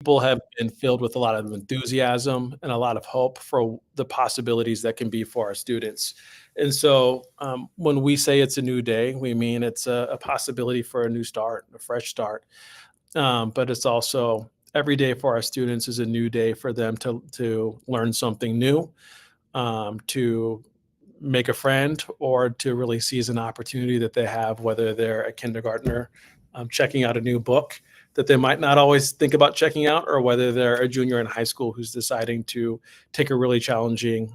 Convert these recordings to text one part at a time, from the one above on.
People have been filled with a lot of enthusiasm and a lot of hope for the possibilities that can be for our students. And so, when we say it's a new day, we mean it's a possibility for a new start, a fresh start. But it's also every day for our students is a new day for them to learn something new, to make a friend, or to really seize an opportunity that they have, whether they're a kindergartner checking out a new book that they might not always think about checking out, or whether they're a junior in high school who's deciding to take a really challenging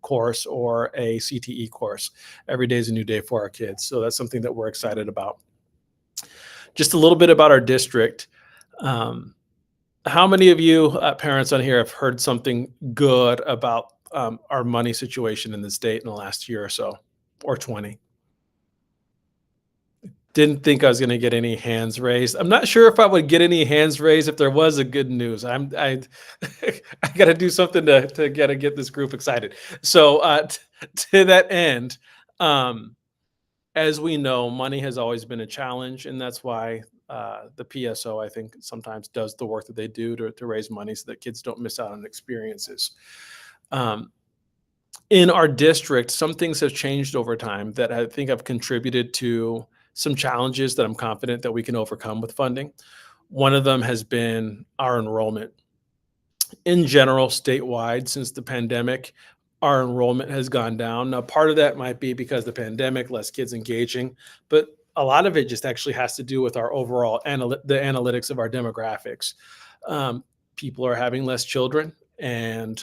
course or a CTE course. Every day is a new day for our kids. So that's something that we're excited about. Just a little bit about our district. Um, how many of you parents on here have heard something good about our money situation in the state in the last year or so, or 20? Didn't think I was gonna get any hands raised. I'm not sure if I would get any hands raised if there was a good news. I I gotta do something to get this group excited. So, to that end, um, as we know, money has always been a challenge, and that's why, the PSO, I think, sometimes does the work that they do to raise money so that kids don't miss out on experiences. Um, in our district, some things have changed over time that I think have contributed to some challenges that I'm confident that we can overcome with funding. One of them has been our enrollment. In general, statewide, since the pandemic, our enrollment has gone down. Now, part of that might be because the pandemic, less kids engaging, but a lot of it just actually has to do with our overall the analytics of our demographics. People are having less children, and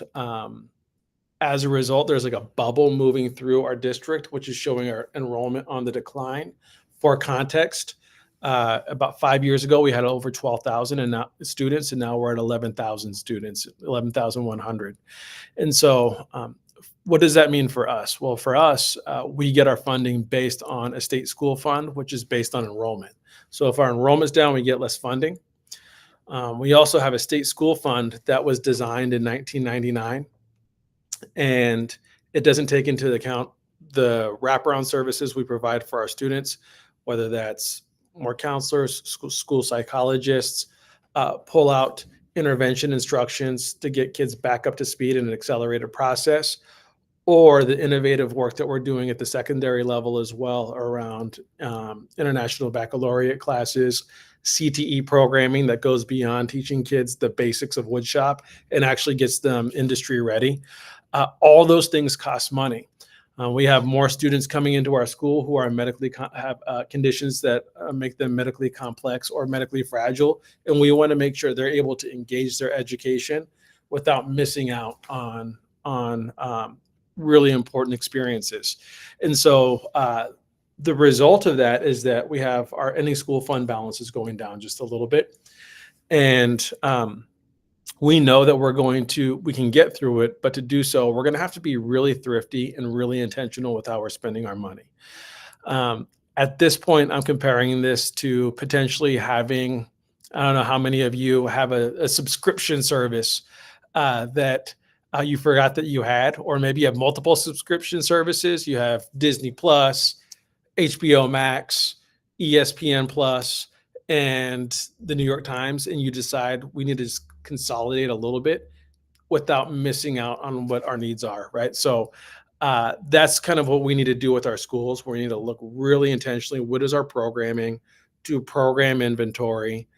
as a result, there's like a bubble moving through our district, which is showing our enrollment on the decline. For context, about 5 years ago, we had over 12,000 and now students, and now we're at 11,000 students, 11,100. And so, what does that mean for us? Well, for us, we get our funding based on a state school fund, which is based on enrollment. So if our enrollment's down, we get less funding. We also have a state school fund that was designed in 1999, and it doesn't take into account the wraparound services we provide for our students, whether that's more counselors, school psychologists, pull out intervention instructions to get kids back up to speed in an accelerated process, or the innovative work that we're doing at the secondary level as well around international baccalaureate classes, CTE programming that goes beyond teaching kids the basics of woodshop and actually gets them industry ready. All those things cost money. We have more students coming into our school who are have conditions that make them medically complex or medically fragile, and we want to make sure they're able to engage their education without missing out on really important experiences. And so, the result of that is that we have our ending school fund balance is going down just a little bit, and we know that we can get through it, but to do so, we're going to have to be really thrifty and really intentional with how we're spending our money. At this point, I'm comparing this to potentially having, I don't know how many of you have a subscription service that you forgot that you had, or maybe you have multiple subscription services. You have Disney Plus, HBO Max, ESPN Plus, and the New York Times, and you decide we need to consolidate a little bit without missing out on what our needs are, right? So that's kind of what we need to do with our schools. We need to look really intentionally. What is our programming? Do program inventory.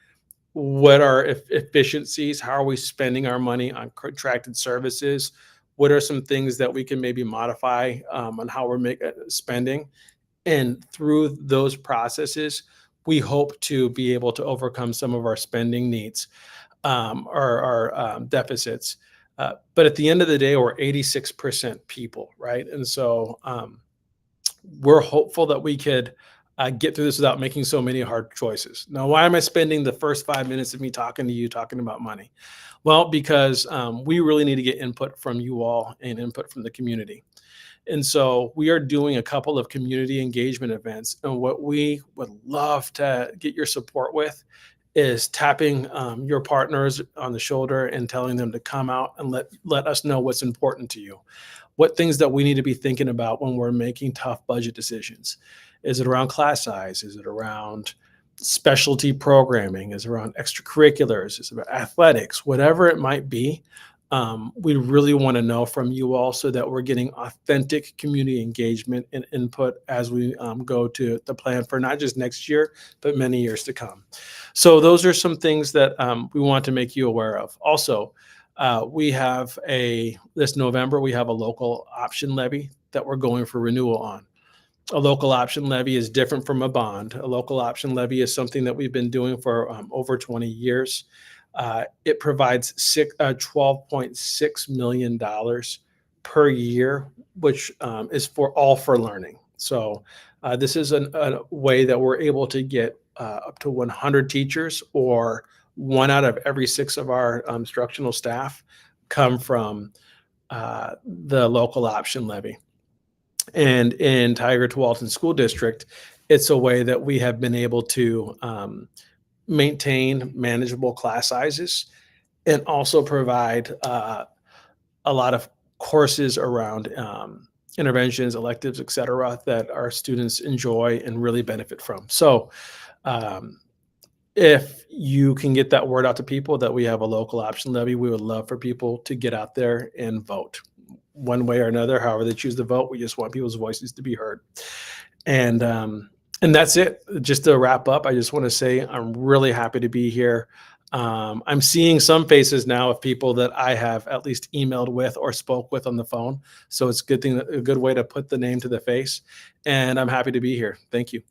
What are efficiencies? How are we spending our money on contracted services? What are some things that we can maybe modify on how we're spending? And through those processes, we hope to be able to overcome some of our spending needs or our deficits. But at the end of the day, we're 86% people, right? And so we're hopeful that we could get through this without making so many hard choices. Now, why am I spending the first 5 minutes of me talking to you talking about money? Well, because we really need to get input from you all and input from the community. And so we are doing a couple of community engagement events. And what we would love to get your support with is tapping your partners on the shoulder and telling them to come out and let us know what's important to you. What things that we need to be thinking about when we're making tough budget decisions. Is it around class size? Is it around specialty programming, is around extracurriculars, is about athletics, whatever it might be. We really want to know from you all so that we're getting authentic community engagement and input as we go to the plan for not just next year, but many years to come. So those are some things that we want to make you aware of. Also, we have this November, we have a local option levy that we're going for renewal on. A local option levy is different from a bond. A local option levy is something that we've been doing for over 20 years. It provides $12.6 million per year, which is for learning. So this is a way that we're able to get up to 100 teachers, or 1 out of every 6 of our instructional staff come from the local option levy. And in Tigard-Tualatin School District, it's a way that we have been able to maintain manageable class sizes and also provide a lot of courses around interventions, electives, et cetera, that our students enjoy and really benefit from. So if you can get that word out to people that we have a local option levy, we would love for people to get out there and vote one way or another, however they choose to vote. We just want people's voices to be heard. And that's it. Just to wrap up, I just want to say I'm really happy to be here. I'm seeing some faces now of people that I have at least emailed with or spoke with on the phone. So it's a good way to put the name to the face. And I'm happy to be here. Thank you.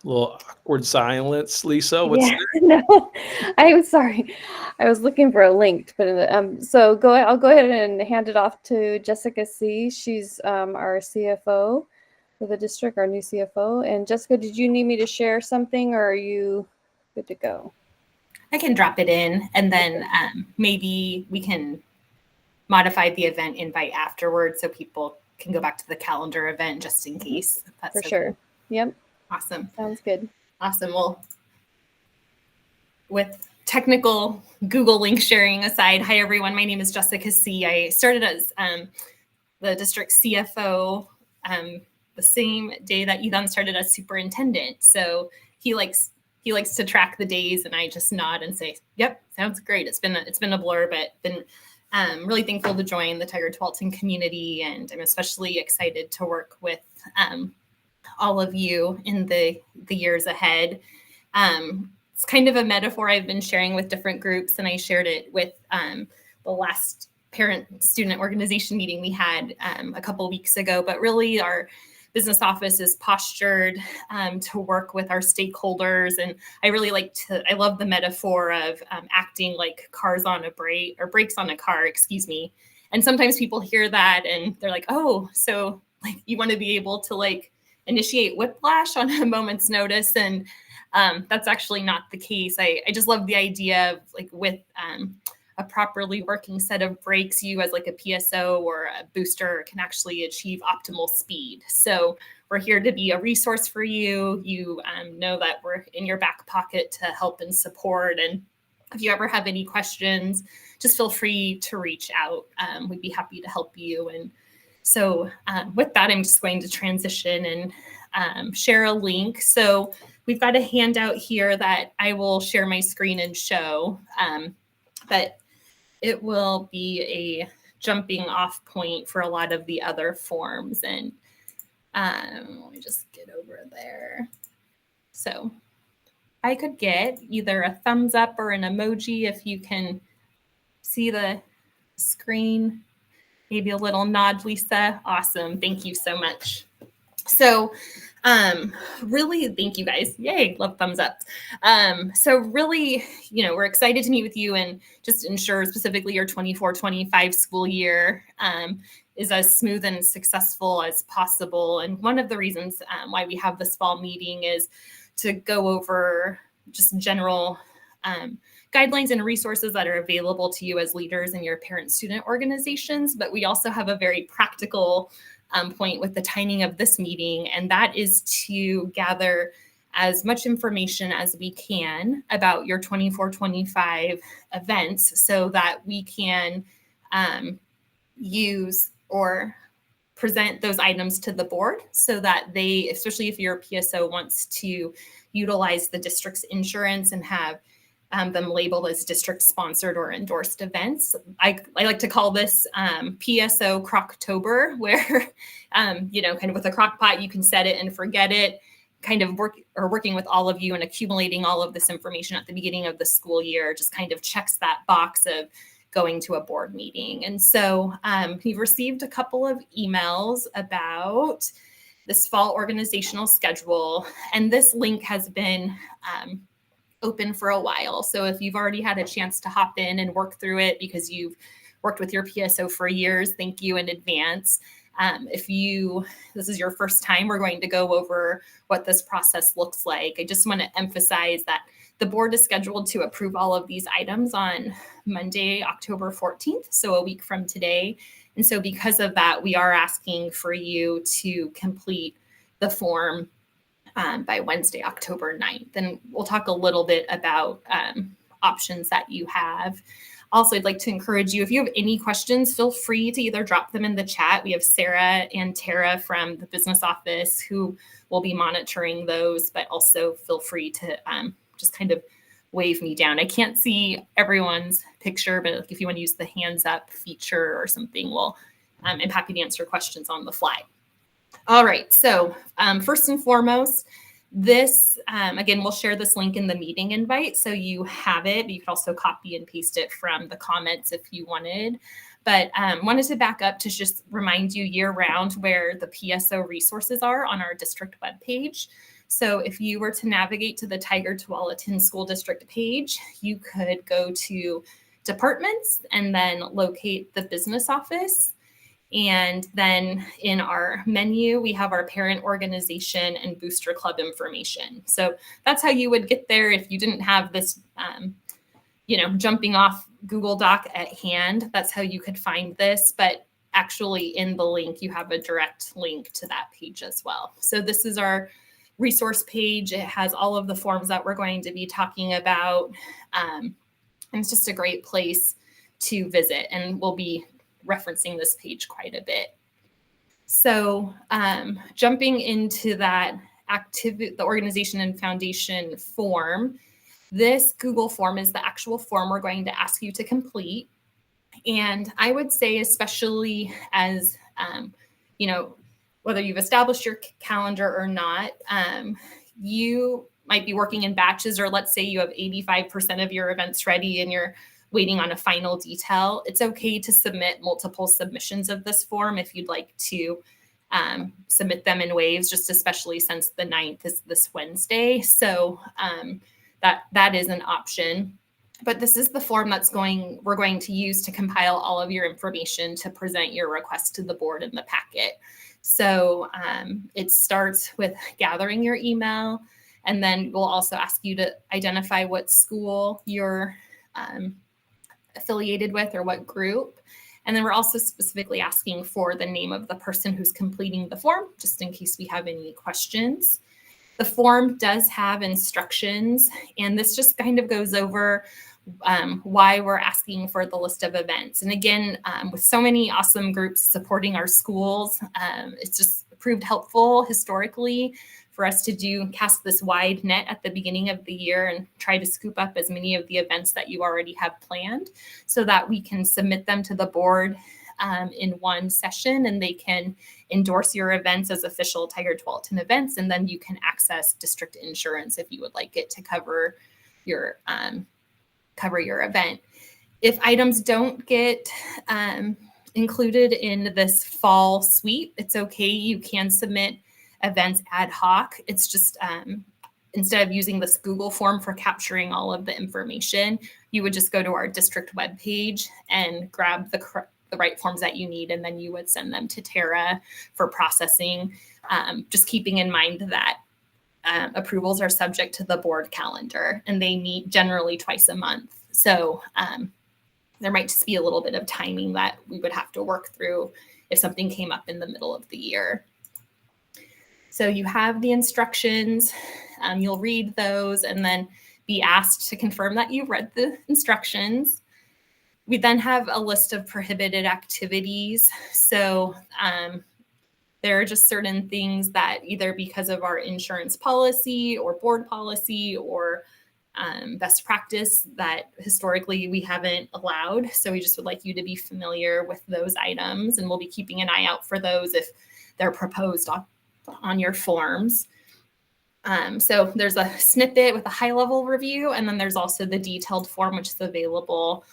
A little awkward silence, Lisa. What's No, I'm sorry. I was looking for a link to put in the, so I'll go ahead and hand it off to Jessica C. She's our CFO for the district, our new CFO. And Jessica, did you need me to share something, or are you good to go? I can drop it in, and then maybe we can modify the event invite afterwards so people can go back to the calendar event just in case. That's for sure. Cool. Yep. Awesome. Sounds good. Awesome. Well, with technical Google link sharing aside, hi everyone. My name is Jessica C. I started as the district CFO the same day that Ethan started as superintendent. So he likes to track the days, and I just nod and say, "Yep, sounds great." It's been a blur, but been really thankful to join the Tigard-Tualatin community, and I'm especially excited to work with all of you in the years ahead. It's kind of a metaphor I've been sharing with different groups, and I shared it with the last parent-student organization meeting we had a couple weeks ago. But really, our business office is postured to work with our stakeholders, and I love the metaphor of acting like cars on a brake, or brakes on a car, excuse me. And sometimes people hear that and they're like, "Oh, so like you want to be able to like initiate whiplash on a moment's notice," and that's actually not the case. I just love the idea of like with a properly working set of brakes, you as like a PSO or a booster can actually achieve optimal speed. So we're here to be a resource for you. You know that we're in your back pocket to help and support. And if you ever have any questions, just feel free to reach out. We'd be happy to help you. And so with that, I'm just going to transition and share a link. So we've got a handout here that I will share my screen and show, but it will be a jumping off point for a lot of the other forms. And let me just get over there. So I could get either a thumbs up or an emoji if you can see the screen. Maybe a little nod, Lisa. Awesome. Thank you so much. So really, thank you guys. Yay, love thumbs up. So really, we're excited to meet with you and just ensure specifically your 24-25 school year is as smooth and successful as possible. And one of the reasons why we have this fall meeting is to go over just general guidelines and resources that are available to you as leaders in your parent-student organizations. But we also have a very practical point with the timing of this meeting, and that is to gather as much information as we can about your 24-25 events so that we can use or present those items to the board so that they, especially if your PSO wants to utilize the district's insurance and have them labeled as district sponsored or endorsed events. I like to call this PSO Croctober, where, kind of with a crock pot, you can set it and forget it, kind of working with all of you and accumulating all of this information at the beginning of the school year just kind of checks that box of going to a board meeting. And so we've received a couple of emails about this fall organizational schedule, and this link has been open for a while. So if you've already had a chance to hop in and work through it because you've worked with your PSO for years, thank you in advance. If this is your first time, we're going to go over what this process looks like. I just want to emphasize that the board is scheduled to approve all of these items on Monday, October 14th, so a week from today. And so because of that, we are asking for you to complete the form by Wednesday, October 9th. And we'll talk a little bit about options that you have. Also, I'd like to encourage you, if you have any questions, feel free to either drop them in the chat. We have Sarah and Tara from the business office who will be monitoring those, but also feel free to just kind of wave me down. I can't see everyone's picture, but if you want to use the hands up feature or something, I'm happy to answer questions on the fly. All right, so first and foremost, this, again, we'll share this link in the meeting invite, so you have it. You can also copy and paste it from the comments if you wanted. But wanted to back up to just remind you year round where the PSO resources are on our district webpage. So if you were to navigate to the Tigard-Tualatin School District page, you could go to departments and then locate the business office. And then in our menu, we have our parent organization and booster club information. So that's how you would get there if you didn't have this, jumping off Google Doc at hand. That's how you could find this. But actually in the link, you have a direct link to that page as well. So this is our resource page. It has all of the forms that we're going to be talking about. And it's just a great place to visit. And we'll be referencing this page quite a bit. So jumping into that the organization and foundation form, this Google form is the actual form we're going to ask you to complete. And I would say, especially as, whether you've established your calendar or not, you might be working in batches, or let's say you have 85% of your events ready and you're waiting on a final detail. It's okay to submit multiple submissions of this form if you'd like to submit them in waves, just especially since the 9th is this Wednesday. So that is an option. But this is the form we're going to use to compile all of your information to present your request to the board in the packet. So it starts with gathering your email, and then we'll also ask you to identify what school you're affiliated with or what group. And then we're also specifically asking for the name of the person who's completing the form, just in case we have any questions. The form does have instructions, and this just kind of goes over why we're asking for the list of events. And again, with so many awesome groups supporting our schools, it's just proved helpful historically for us to cast this wide net at the beginning of the year and try to scoop up as many of the events that you already have planned so that we can submit them to the board in one session, and they can endorse your events as official Tigard-Tualatin events. And then you can access district insurance if you would like it to cover your event. If items don't get included in this fall suite, it's okay. You can submit events ad hoc. It's just instead of using this Google form for capturing all of the information, you would just go to our district webpage and grab the right forms that you need, and then you would send them to Tara for processing, just keeping in mind that approvals are subject to the board calendar, and they meet generally twice a month. So there might just be a little bit of timing that we would have to work through if something came up in the middle of the year. So you have the instructions, you'll read those and then be asked to confirm that you've read the instructions. We then have a list of prohibited activities. So There are just certain things that either because of our insurance policy or board policy or best practice that historically we haven't allowed. So we just would like you to be familiar with those items, and we'll be keeping an eye out for those if they're proposed on your forms. So there's a snippet with a high-level review, and then there's also the detailed form, which is available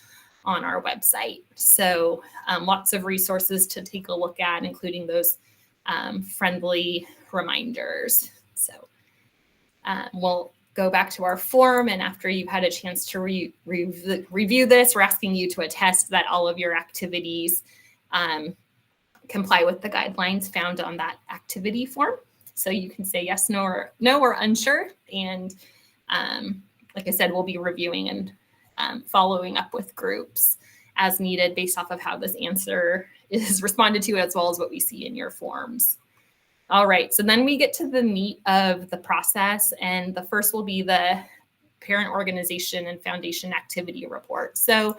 on our website. So lots of resources to take a look at, including those friendly reminders. So we'll go back to our form, and after you've had a chance to review this, we're asking you to attest that all of your activities comply with the guidelines found on that activity form. So you can say yes, no, or unsure. And like I said, we'll be reviewing and following up with groups as needed based off of how this answer is responded to, as well as what we see in your forms. All right, so then we get to the meat of the process, and the first will be the parent organization and foundation activity report. So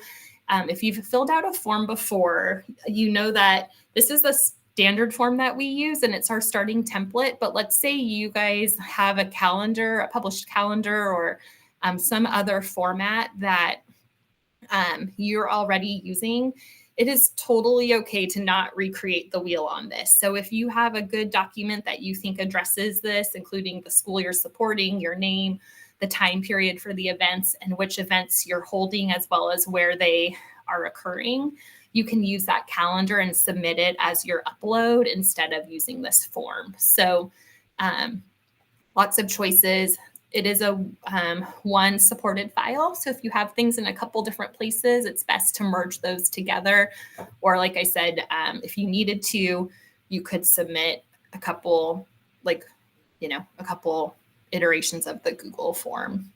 if you've filled out a form before, you know that this is the standard form that we use, and it's our starting template. But let's say you guys have a calendar, a published calendar, or some other format that you're already using. It is totally okay to not recreate the wheel on this. So if you have a good document that you think addresses this, including the school you're supporting, your name, the time period for the events, and which events you're holding, as well as where they are occurring, you can use that calendar and submit it as your upload instead of using this form. So lots of choices. It is a one supported file. So if you have things in a couple different places, it's best to merge those together. Or like I said, if you needed to, you could submit a couple, a couple iterations of the Google form.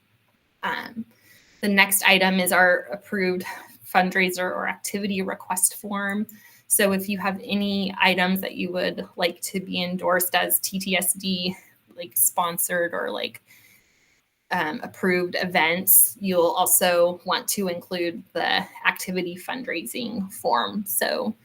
The next item is our approved fundraiser or activity request form. So if you have any items that you would like to be endorsed as TTSD, like sponsored or like approved events, you'll also want to include the activity fundraising form. So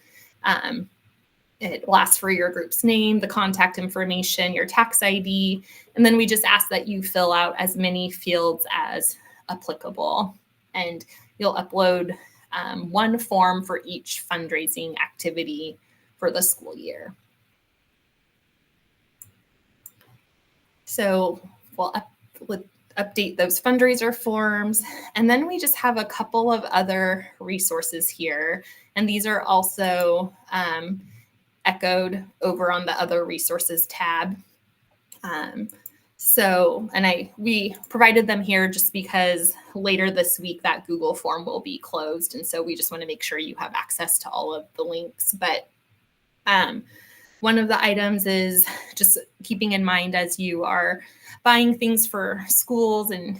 it asks for your group's name, the contact information, your tax ID, and then we just ask that you fill out as many fields as applicable. And you'll upload one form for each fundraising activity for the school year. So we'll update those fundraiser forms. And then we just have a couple of other resources here. And these are also echoed over on the other resources tab. We provided them here just because later this week that Google form will be closed. And so we just want to make sure you have access to all of the links. But one of the items is just keeping in mind as you are buying things for schools and,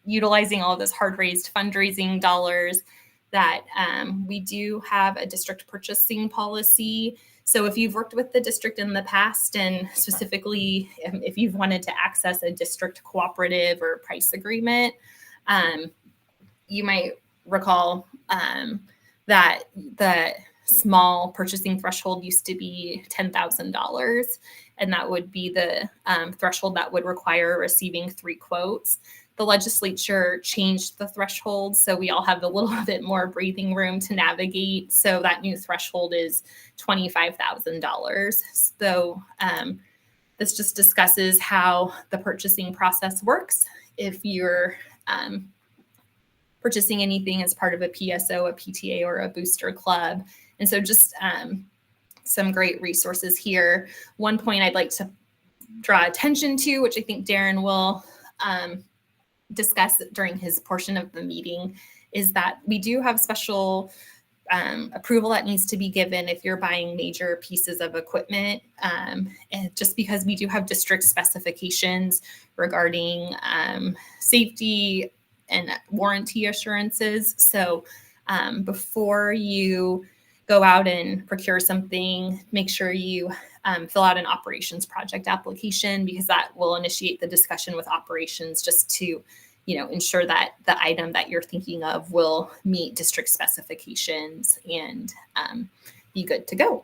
utilizing all of those hard-raised fundraising dollars, that we do have a district purchasing policy. So if you've worked with the district in the past, and specifically if you've wanted to access a district cooperative or price agreement, you might recall that the small purchasing threshold used to be $10,000, and that would be the threshold that would require receiving 3 quotes. The legislature changed the threshold, so we all have a little bit more breathing room to navigate. So that new threshold is $25,000. So this just discusses how the purchasing process works. If you're purchasing anything as part of a PSO, a PTA, or a booster club. And so just some great resources here. One point I'd like to draw attention to, which I think Darren will discuss during his portion of the meeting, is that we do have special approval that needs to be given if you're buying major pieces of equipment, and just because we do have district specifications regarding safety and warranty assurances. So before you go out and procure something, make sure you fill out an operations project application, because that will initiate the discussion with operations just to ensure that the item that you're thinking of will meet district specifications and be good to go.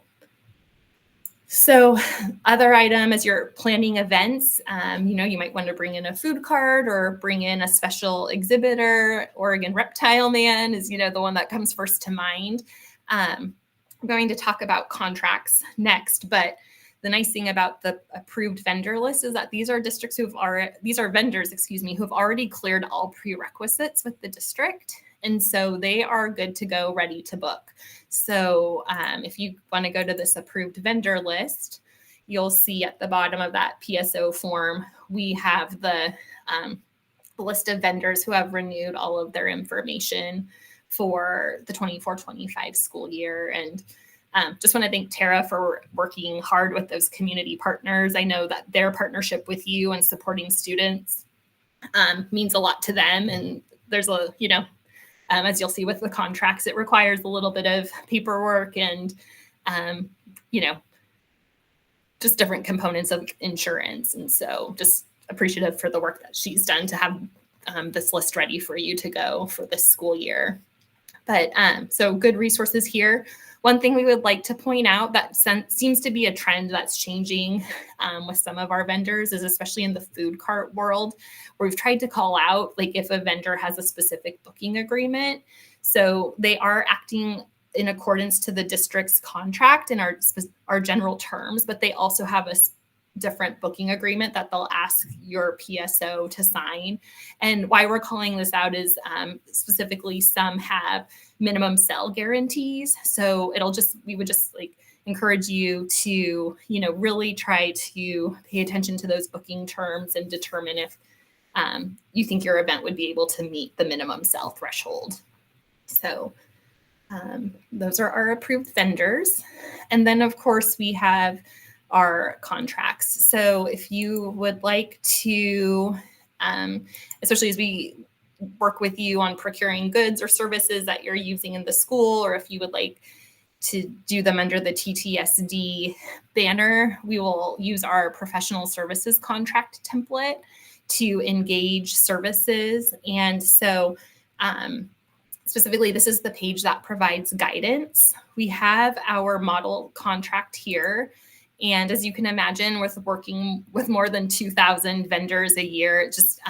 So other item as you're planning events, you might want to bring in a food cart or bring in a special exhibitor. Oregon Reptile Man is, the one that comes first to mind. I'm going to talk about contracts next, but the nice thing about the approved vendor list is that these are districts these are vendors, who have already cleared all prerequisites with the district. And so they are good to go, ready to book. So if you want to go to this approved vendor list, you'll see at the bottom of that PSO form, we have the list of vendors who have renewed all of their information for the 24-25 school year. And just want to thank Tara for working hard with those community partners. I know that their partnership with you and supporting students means a lot to them. And there's as you'll see with the contracts, it requires a little bit of paperwork and, just different components of insurance. And so just appreciative for the work that she's done to have this list ready for you to go for this school year. But so good resources here. One thing we would like to point out that seems to be a trend that's changing with some of our vendors is especially in the food cart world, where we've tried to call out if a vendor has a specific booking agreement. So they are acting in accordance to the district's contract and our general terms, but they also have a different booking agreement that they'll ask your PSO to sign. And why we're calling this out is specifically some have minimum sell guarantees. So we would just encourage you to, really try to pay attention to those booking terms and determine if you think your event would be able to meet the minimum sell threshold. So those are our approved vendors. And then of course we have our contracts. So if you would like to, especially as we work with you on procuring goods or services that you're using in the school, or if you would like to do them under the TTSD banner, we will use our professional services contract template to engage services. And so specifically, this is the page that provides guidance. We have our model contract here. And as you can imagine, with working with more than 2,000 vendors a year, it just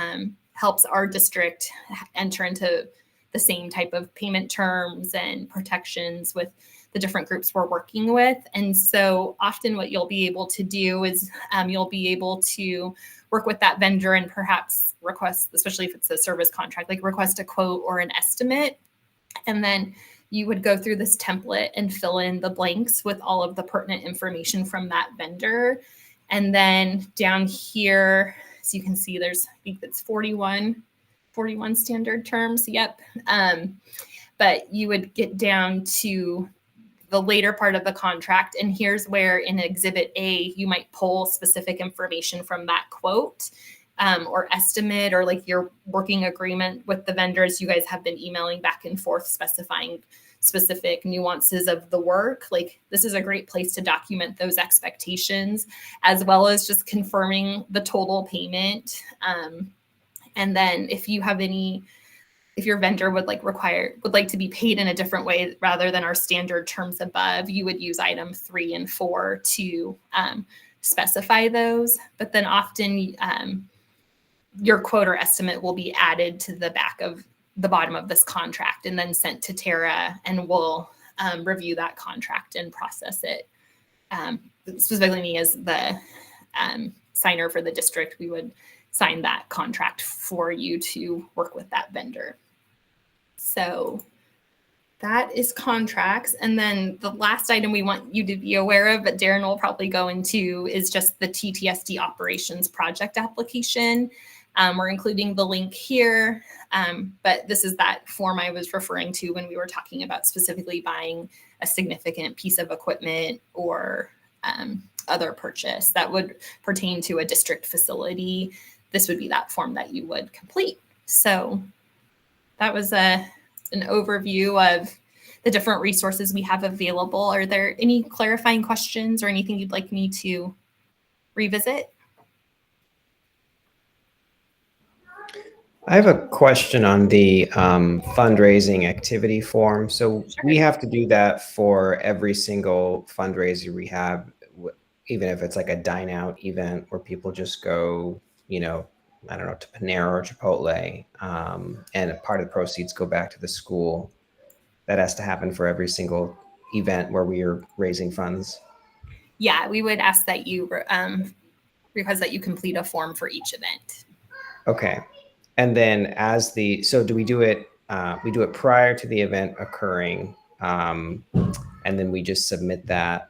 helps our district enter into the same type of payment terms and protections with the different groups we're working with. And so often what you'll be able to do is you'll be able to work with that vendor and perhaps request, especially if it's a service contract, request a quote or an estimate. And then you would go through this template and fill in the blanks with all of the pertinent information from that vendor. And then down here, as you can see, I think it's 41 standard terms. Yep. But you would get down to the later part of the contract. And here's where in Exhibit A, you might pull specific information from that quote or estimate or your working agreement with the vendors. You guys have been emailing back and forth specifying specific nuances of the work. This is a great place to document those expectations, as well as just confirming the total payment. And then if your vendor would like to be paid in a different way rather than our standard terms above, you would use item 3 and 4 to specify those. But then often your quote or estimate will be added to the bottom of this contract and then sent to Tara, and we'll review that contract and process it. Specifically me as the signer for the district, we would sign that contract for you to work with that vendor. So that is contracts. And then the last item we want you to be aware of, but Darren will probably go into, is just the TTSD operations project application. We're including the link here, but this is that form I was referring to when we were talking about specifically buying a significant piece of equipment or other purchase that would pertain to a district facility. This would be that form that you would complete. So that was an overview of the different resources we have available. Are there any clarifying questions or anything you'd like me to revisit? I have a question on the fundraising activity form. So Sure. we have to do that for every single fundraiser we have even if it's like a dine out event where people just go, I don't know, to Panera or Chipotle, and a part of the proceeds go back to the school. That has to happen for every single event where we are raising funds. Yeah, we would ask that you request that you complete a form for each event. Okay. And then so do we do it, we do it prior to the event occurring, and then we just submit that.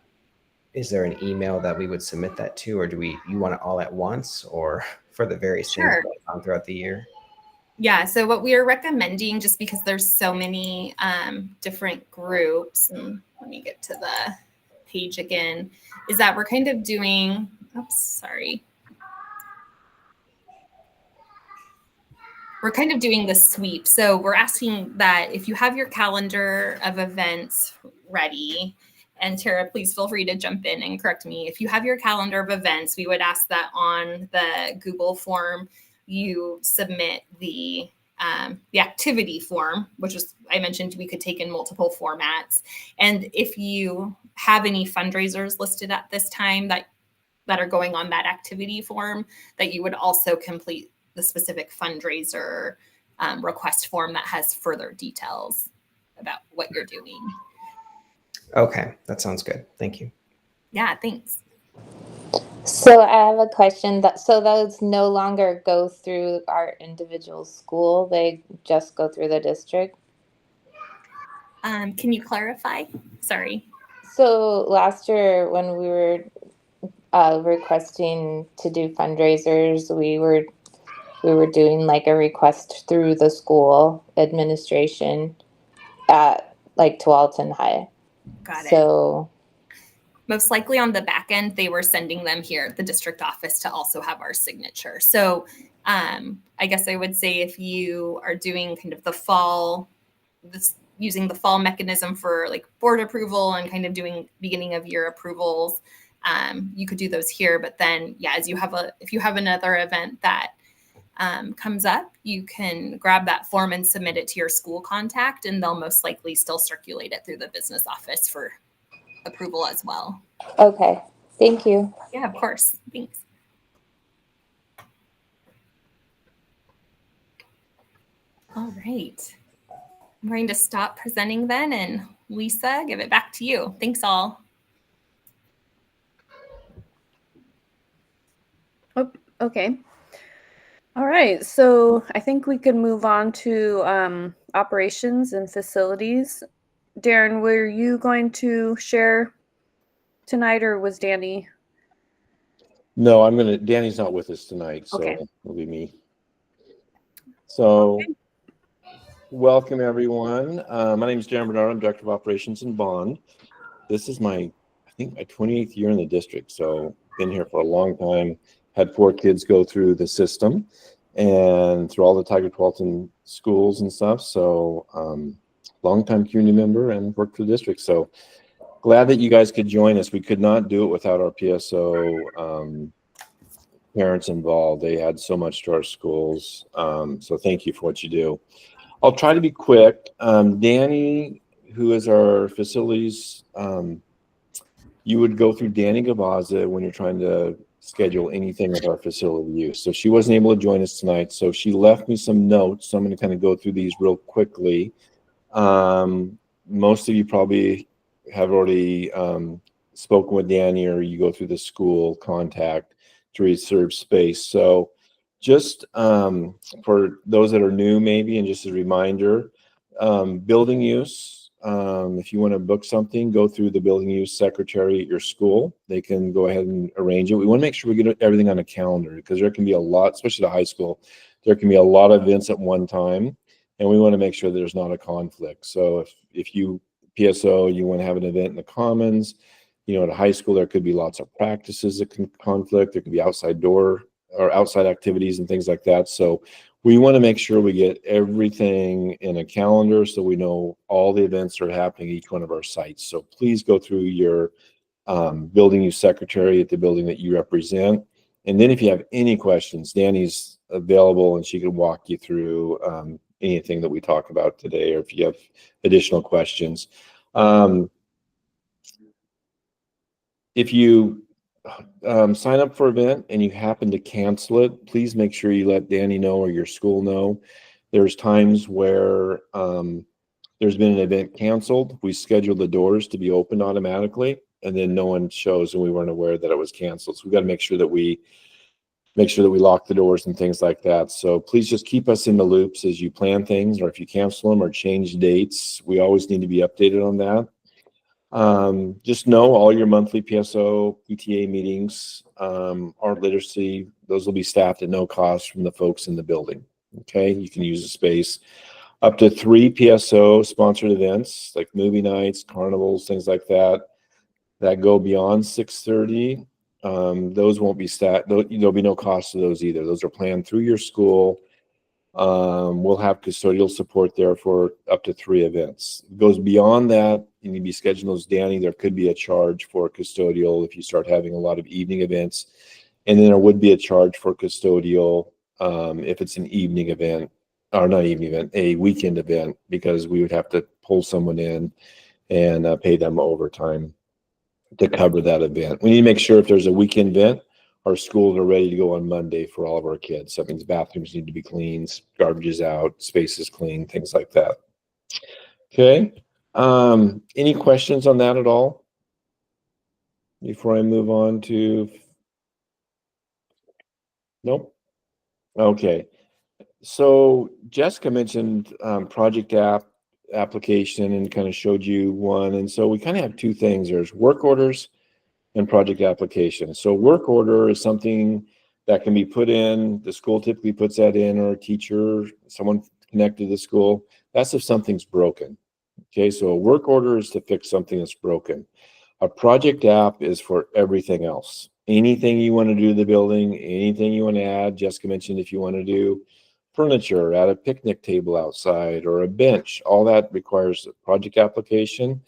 Is there an email that we would submit that to, or you want it all at once, or for the various things Sure. going on throughout the year? Yeah, so what we are recommending, just because there's so many different groups, and let me get to the page again, is that we're kind of doing, we're kind of doing the sweep. So we're asking that if you have your calendar of events ready, and Tara, please feel free to jump in and correct me. If you have your calendar of events, we would ask that on the Google form, you submit the activity form, which is, I mentioned, we could take in multiple formats. And if you have any fundraisers listed at this time that are going on that activity form, that you would also complete the specific fundraiser request form that has further details about what you're doing. Okay, that sounds good. Thank you. Yeah, thanks. So I have a question. So those no longer go through our individual school; they just go through the district. Can you clarify? Sorry. So last year, when we were requesting to do fundraisers, we were doing like a request through the school administration at like Tualatin High. Got it. So most likely on the back end, they were sending them here at the district office to also have our signature. So I guess I would say if you are doing kind of the fall, using the fall mechanism for like board approval and kind of doing beginning of year approvals, you could do those here. But then, yeah, if you have another event that comes up, you can grab that form and submit it to your school contact, and they'll most likely still circulate it through the business office for approval as well. okay, thank you. Yeah, of course. Thanks. All right. I'm going to stop presenting then, and Lisa, give it back to you. Thanks all. Oh, okay. All right, so I think we could move on to operations and facilities. Darren, were you going to share tonight, or was Danny? No, Danny's not with us tonight, so Okay. it'll be me. So, welcome everyone. My name is Darren Bernard. I'm Director of Operations in Bond. This is I think my 28th year in the district, so been here for a long time. Had 4 kids go through the system and through all the Tigard-Tualatin schools and stuff. So, long-time community member and worked for the district. So, glad that you guys could join us. We could not do it without our PSO parents involved. They add so much to our schools. So thank you for what you do. I'll try to be quick. Danny, who is our facilities, you would go through Danny Gabaza when you're trying to schedule anything with our facility use. So she wasn't able to join us tonight. So she left me some notes. So I'm going to kind of go through these real quickly. Most of you probably have already spoken with Danny, or you go through the school contact to reserve space. So just for those that are new maybe, and just a reminder, building use, if you want to book something, go through the building use secretary at your school. They can go ahead and arrange it. We want to make sure we get everything on a calendar, because there can be a lot, especially the high school, there can be a lot of events at one time, and we want to make sure there's not a conflict. So if you PSO, you want to have an event in the commons, at a high school, there could be lots of practices that can conflict. There could be outside activities and things like that. So we want to make sure we get everything in a calendar so we know all the events that are happening at each one of our sites. So please go through your building use secretary at the building that you represent. And then if you have any questions, Danny's available and she can walk you through anything that we talk about today, or if you have additional questions. If you sign up for event and you happen to cancel it, please make sure you let Danny know or your school know. There's times where there's been an event canceled. We scheduled the doors to be opened automatically, and then no one shows and we weren't aware that it was canceled. So we got to make sure that we lock the doors and things like that. So please just keep us in the loops as you plan things, or if you cancel them or change dates. We always need to be updated on that. Just know all your monthly PSO, PTA meetings, art literacy, those will be staffed at no cost from the folks in the building. Okay, you can use the space. Up to 3 PSO sponsored events like movie nights, carnivals, things like that go beyond 6:30. Those won't be there'll be no cost to those either. Those are planned through your school. We'll have custodial support there for up to 3 events. It goes beyond that, you need to be scheduling those, Danny. There could be a charge for custodial if you start having a lot of evening events. And then there would be a charge for custodial if it's an evening event, or not evening event, a weekend event, because we would have to pull someone in and pay them overtime to cover that event. We need to make sure if there's a weekend event, our schools are ready to go on Monday for all of our kids. That means bathrooms need to be cleaned, garbage is out, spaces clean, things like that. Okay. Any questions on that at all before I move on to? Nope. Okay. So Jessica mentioned project application and kind of showed you one. And so we kind of have 2 things. There's work orders and project application. So work order is something that can be put in, the school typically puts that in, or a teacher, someone connected to the school. That's if something's broken. Okay, so a work order is to fix something that's broken. A project app is for everything else. Anything you want to do to the building, anything you want to add. Jessica mentioned if you want to do furniture, add a picnic table outside or a bench, all that requires a project application.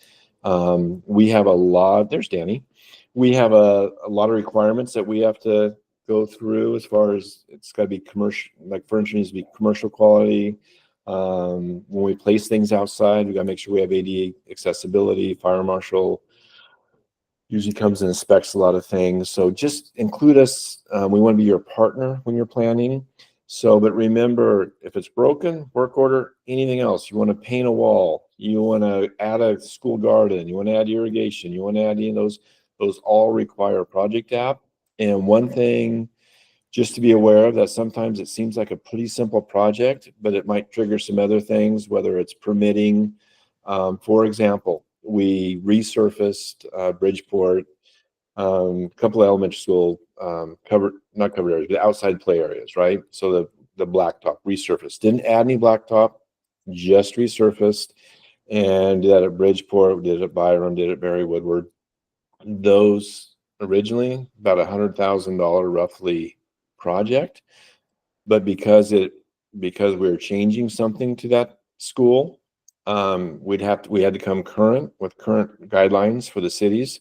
We have a lot, there's Danny. We have a lot of requirements that we have to go through as far as it's got to be commercial, like furniture needs to be commercial quality. When we place things outside, we got to make sure we have ADA accessibility. Fire marshal usually comes and inspects a lot of things. So just include us. We want to be your partner when you're planning. So, but remember, if it's broken, work order, anything else, you want to paint a wall, you want to add a school garden, you want to add irrigation, you want to add any of those all require a project app. And one thing just to be aware of, that sometimes it seems like a pretty simple project, but it might trigger some other things, whether it's permitting. For example, we resurfaced Bridgeport, a couple of elementary school not covered areas, but outside play areas, right? So the blacktop resurfaced, didn't add any blacktop, just resurfaced, and did that at Bridgeport, did it at Byram, did it at Mary Woodward. Those originally about $100,000 roughly project, but because we're changing something to that school, we had to come current with current guidelines for the cities.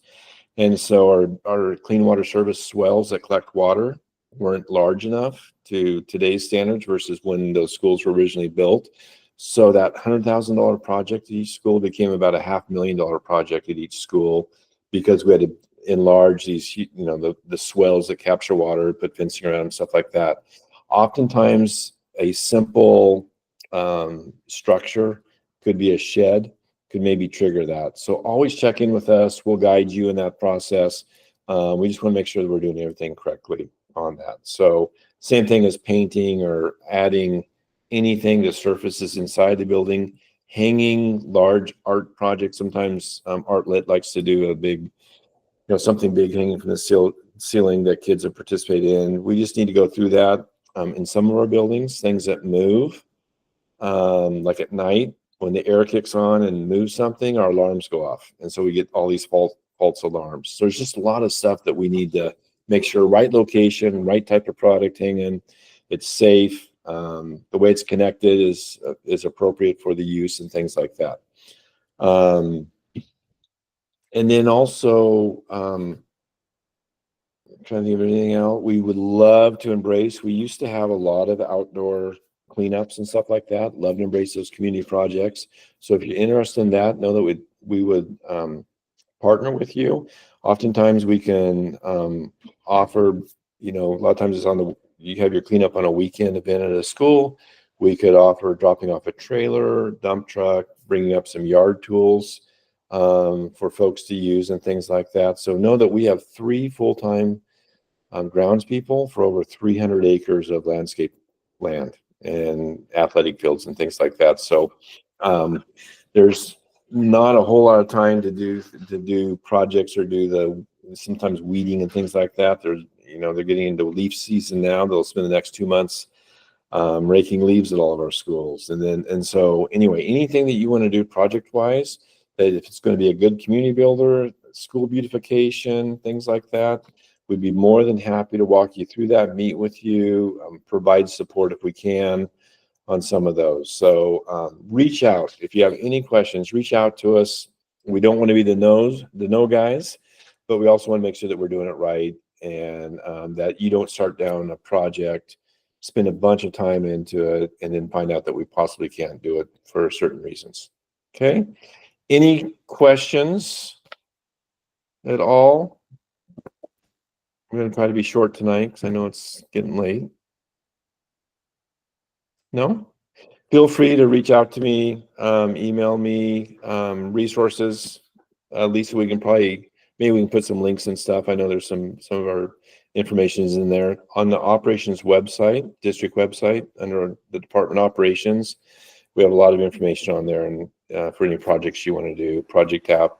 And so our clean water service swells that collect water weren't large enough to today's standards versus when those schools were originally built. So that $100,000 project at each school became about a $500,000 project at each school, because we had to enlarge these, the swells that capture water, put fencing around them, stuff like that. Oftentimes a simple structure could be a shed, could maybe trigger that. So always check in with us. We'll guide you in that process. We just want to make sure that we're doing everything correctly on that. So same thing as painting or adding anything to surfaces inside the building, hanging large art projects. Sometimes Artlit likes to do a big, something big hanging from the ceiling that kids have participated in. We just need to go through that in some of our buildings, things that move, like at night. When the air kicks on and moves something, our alarms go off. And so we get all these false alarms. So there's just a lot of stuff that we need to make sure, right location, right type of product hanging, it's safe. The way it's connected is appropriate for the use and things like that. And then also, I'm trying to think of anything else we would love to embrace. We used to have a lot of outdoor cleanups and stuff like that. Love to embrace those community projects. So if you're interested in that, know that we would partner with you. Oftentimes we can offer, a lot of times you have your cleanup on a weekend event at a school. We could offer dropping off a trailer, dump truck, bringing up some yard tools for folks to use and things like that. So know that we have 3 full-time groundspeople for over 300 acres of landscape land and athletic fields and things like that. So there's not a whole lot of time to do projects or do sometimes weeding and things like that. They're getting into leaf season now. They'll spend the next 2 months raking leaves at all of our schools. And so anyway, anything that you want to do project wise, that if it's going to be a good community builder, school beautification, things like that, we'd be more than happy to walk you through that, meet with you, provide support if we can on some of those. So reach out if you have any questions. Reach out to us. We don't want to be the no guys, but we also want to make sure that we're doing it right, and that you don't start down a project, spend a bunch of time into it, and then find out that we possibly can't do it for certain reasons. Okay. Any questions at all? I'm going to try to be short tonight because I know it's getting late. No? Feel free to reach out to me, email me, resources. Lisa, maybe we can put some links and stuff. I know there's some of our information is in there. On the operations website, district website, under the department operations, we have a lot of information on there, and for any projects you want to do, project app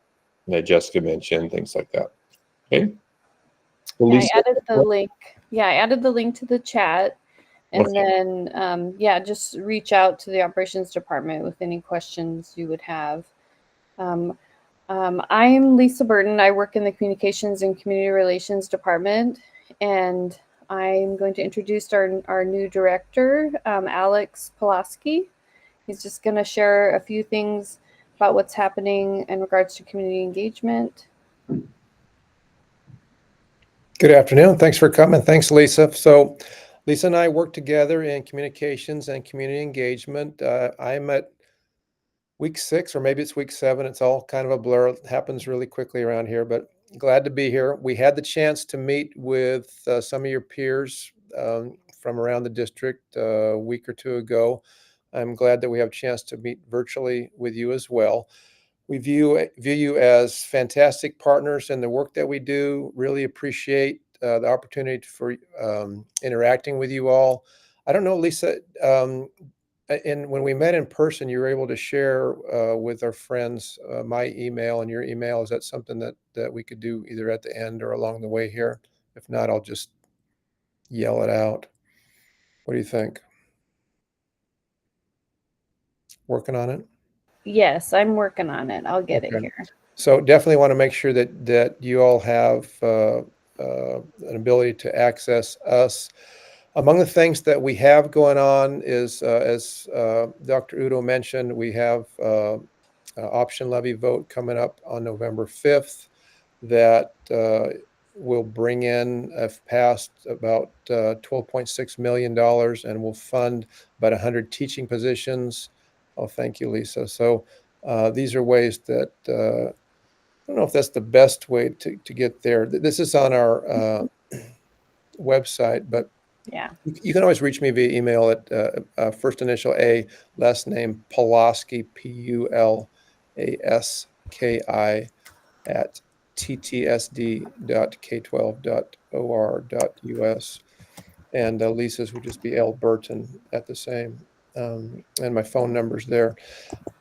that Jessica mentioned, things like that. Okay. Well, Yeah, Lisa, I added the link. Yeah, I added the link to the chat. And then, just reach out to the operations department with any questions you would have. I'm Lisa Burton. I work in the communications and community relations department, and I'm going to introduce our new director, Alex Pulaski. He's just going to share a few things about what's happening in regards to community engagement. Good afternoon. Thanks for coming. Thanks, Lisa. So Lisa and I work together in communications and community engagement. I'm at week 6, or maybe it's week 7. It's all kind of a blur. It happens really quickly around here, but glad to be here. We had the chance to meet with some of your peers from around the district a week or 2 ago. I'm glad that we have a chance to meet virtually with you as well. We view you as fantastic partners in the work that we do. Really appreciate the opportunity for interacting with you all. I don't know, Lisa, and when we met in person, you were able to share with our friends my email and your email. Is that something that we could do either at the end or along the way here? If not, I'll just yell it out. What do you think? Working on it? Yes, I'm working on it. I'll get it here. So definitely want to make sure that you all have an ability to access us. Among the things that we have going on is, as Dr. Udo mentioned, we have option levy vote coming up on November 5th that will bring in, if passed, about $12.6 million, and will fund about 100 teaching positions. Oh, thank you, Lisa. So these are ways that, I don't know if that's the best way to get there. This is on our website, but yeah, you can always reach me via email at first initial A, last name Pulaski, Pulaski, at ttsd.k12.or.us. And Lisa's would just be L. Burton at the same. And my phone number's there.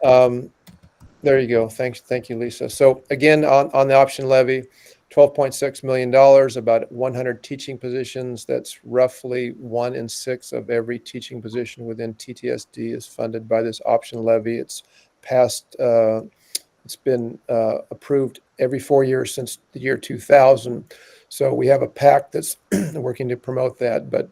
There you go. Thank you, Lisa. So again, on the option levy, $12.6 million, about 100 teaching positions. That's roughly 1 in 6 of every teaching position within TTSD is funded by this option levy. It's passed, it's been approved every 4 years since the year 2000. So we have a PAC that's working to promote that, but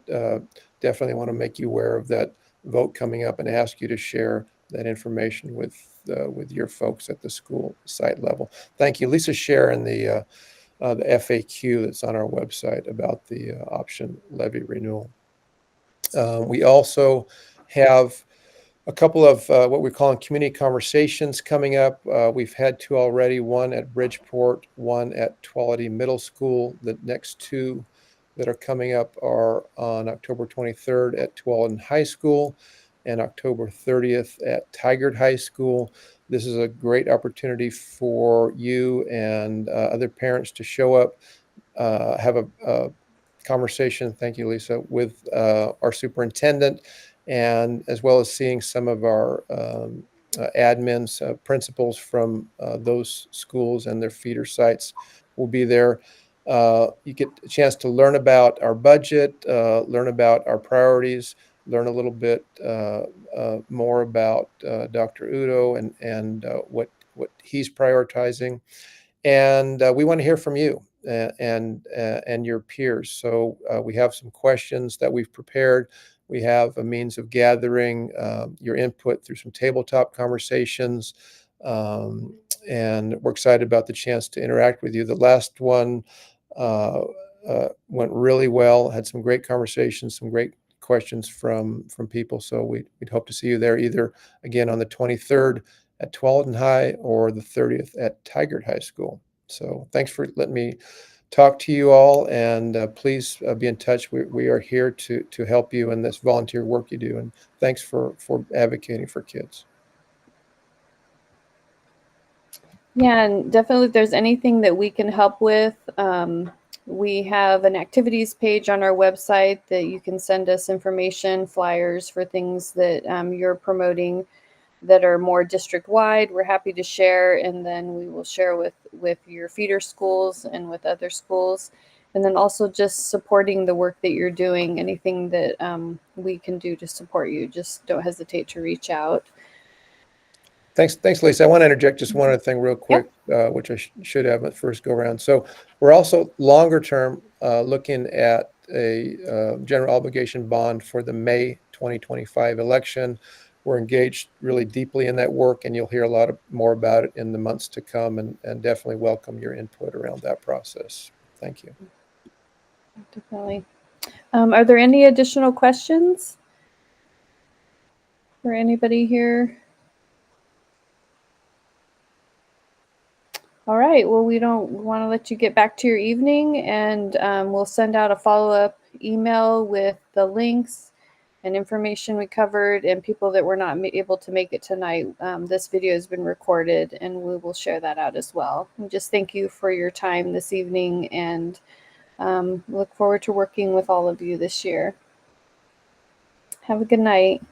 definitely want to make you aware of that vote coming up and ask you to share that information with your folks at the school site level. Thank you. Lisa's sharing the FAQ that's on our website about the option levy renewal. We also have a couple of what we're calling community conversations coming up. We've had two already, one at Bridgeport, one at Tualatin Middle School. The next two that are coming up are on October 23rd at Tualatin High School and October 30th at Tigard High School. This is a great opportunity for you and other parents to show up, have a conversation, thank you, Lisa, with our superintendent, and as well as seeing some of our admins, principals from those schools and their feeder sites will be there. You get a chance to learn about our budget, learn about our priorities, learn a little bit more about Dr. Udo and what he's prioritizing. And we want to hear from you and your peers. So we have some questions that we've prepared. We have a means of gathering your input through some tabletop conversations. And we're excited about the chance to interact with you. The last one went really well, had some great conversations, some great questions from people. So we'd hope to see you there either again on the 23rd at Tualatin High or the 30th at Tigard High School. So thanks for letting me talk to you all, and please be in touch. We are here to help you in this volunteer work you do, and thanks for advocating for kids. Yeah, and definitely if there's anything that we can help with, we have an activities page on our website that you can send us information, flyers for things that you're promoting that are more district-wide. We're happy to share, and then we will share with your feeder schools and with other schools. And then also just supporting the work that you're doing, anything that we can do to support you, just don't hesitate to reach out. Thanks, Lisa. I want to interject just one other thing real quick, which I should have at first go around. So we're also longer term looking at a general obligation bond for the May 2025 election. We're engaged really deeply in that work, and you'll hear a lot more about it in the months to come, and definitely welcome your input around that process. Thank you. Definitely. Are there any additional questions for anybody here? All right, well, we want to let you get back to your evening, and we'll send out a follow-up email with the links and information we covered, and people that were not able to make it tonight. This video has been recorded, and we will share that out as well. And just thank you for your time this evening, and look forward to working with all of you this year. Have a good night.